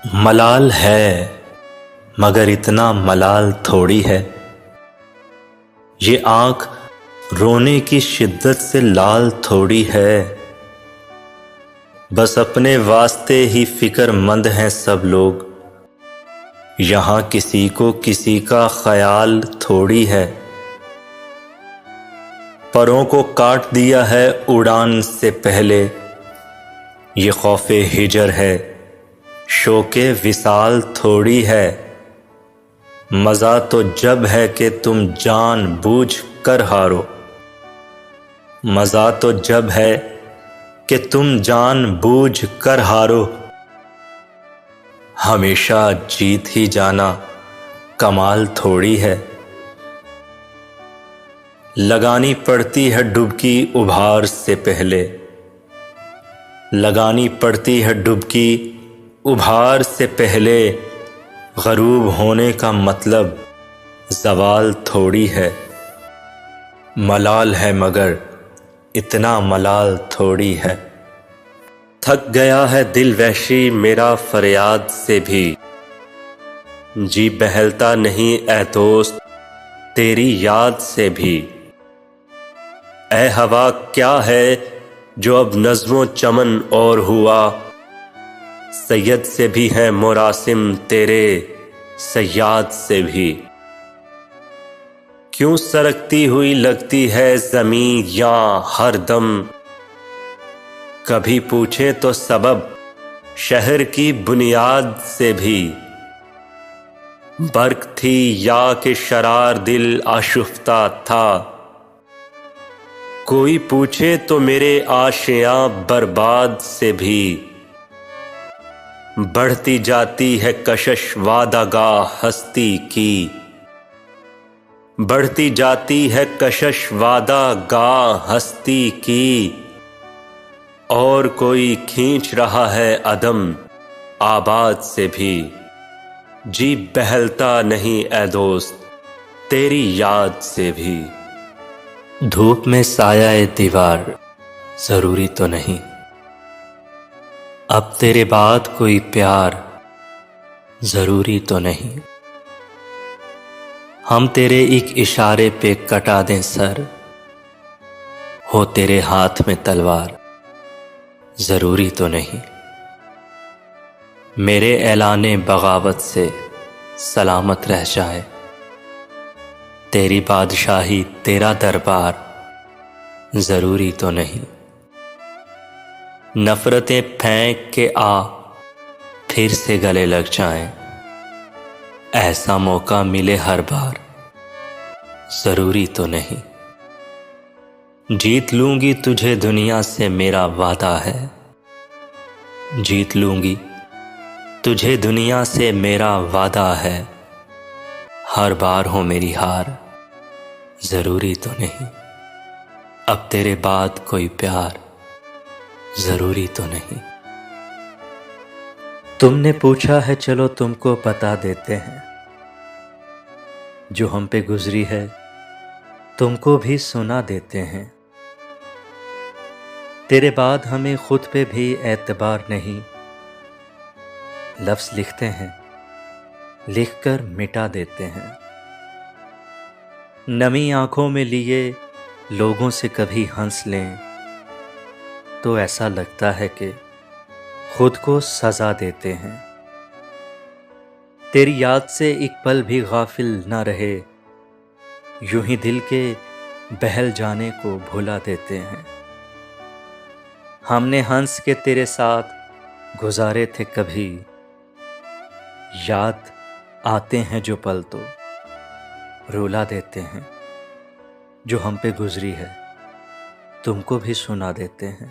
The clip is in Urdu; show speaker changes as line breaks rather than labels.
ملال ہے مگر اتنا ملال تھوڑی ہے، یہ آنکھ رونے کی شدت سے لال تھوڑی ہے، بس اپنے واسطے ہی فکر مند ہیں سب لوگ، یہاں کسی کو کسی کا خیال تھوڑی ہے، پروں کو کاٹ دیا ہے اڑان سے پہلے، یہ خوف ہجر ہے شوق وصال تھوڑی ہے، مزہ تو جب ہے کہ تم جان بوجھ کر ہارو، مزہ تو جب ہے کہ تم جان بوجھ کر ہارو، ہمیشہ جیت ہی جانا کمال تھوڑی ہے، لگانی پڑتی ہے ڈبکی ابھار سے پہلے، لگانی پڑتی ہے ڈبکی ابھار سے پہلے، غروب ہونے کا مطلب زوال تھوڑی ہے، ملال ہے مگر اتنا ملال تھوڑی ہے، تھک گیا ہے دل وحشی میرا فریاد سے بھی، جی بہلتا نہیں اے دوست تیری یاد سے بھی، اے ہوا کیا ہے جو اب نظم و چمن اور ہوا، سید سے بھی ہے مراسم تیرے صیاد سے بھی، کیوں سرکتی ہوئی لگتی ہے زمین یاں ہر دم، کبھی پوچھیں تو سبب شہر کی بنیاد سے بھی، برق تھی یا کہ شرار دل آشفتہ تھا، کوئی پوچھے تو میرے آشیاں برباد سے بھی، بڑھتی جاتی ہے کشش وعدہ گاہ ہستی کی، بڑھتی جاتی ہے کشش وعدہ گاہ ہستی کی، اور کوئی کھینچ رہا ہے عدم آباد سے بھی، جی بہلتا نہیں اے دوست تیری یاد سے بھی، دھوپ میں سایہ دیوار ضروری تو نہیں، اب تیرے بعد کوئی پیار ضروری تو نہیں، ہم تیرے ایک اشارے پہ کٹا دیں سر، ہو تیرے ہاتھ میں تلوار ضروری تو نہیں، میرے اعلان بغاوت سے سلامت رہ جائے، تیری بادشاہی تیرا دربار ضروری تو نہیں، نفرتیں پھینک کے آ پھر سے گلے لگ جائیں، ایسا موقع ملے ہر بار ضروری تو نہیں، جیت لوں گی تجھے دنیا سے میرا وعدہ ہے، جیت لوں گی تجھے دنیا سے میرا وعدہ ہے، ہر بار ہو میری ہار ضروری تو نہیں، اب تیرے بعد کوئی پیار ضروری تو نہیں، تم نے پوچھا ہے چلو تم کو بتا دیتے ہیں، جو ہم پہ گزری ہے تم کو بھی سنا دیتے ہیں، تیرے بعد ہمیں خود پہ بھی اعتبار نہیں، لفظ لکھتے ہیں لکھ کر مٹا دیتے ہیں، نمی آنکھوں میں لیے لوگوں سے کبھی ہنس لیں تو ایسا لگتا ہے کہ خود کو سزا دیتے ہیں، تیری یاد سے ایک پل بھی غافل نہ رہے، یوں ہی دل کے بہل جانے کو بھلا دیتے ہیں، ہم نے ہنس کے تیرے ساتھ گزارے تھے کبھی، یاد آتے ہیں جو پل تو رولا دیتے ہیں، جو ہم پہ گزری ہے تم کو بھی سنا دیتے ہیں۔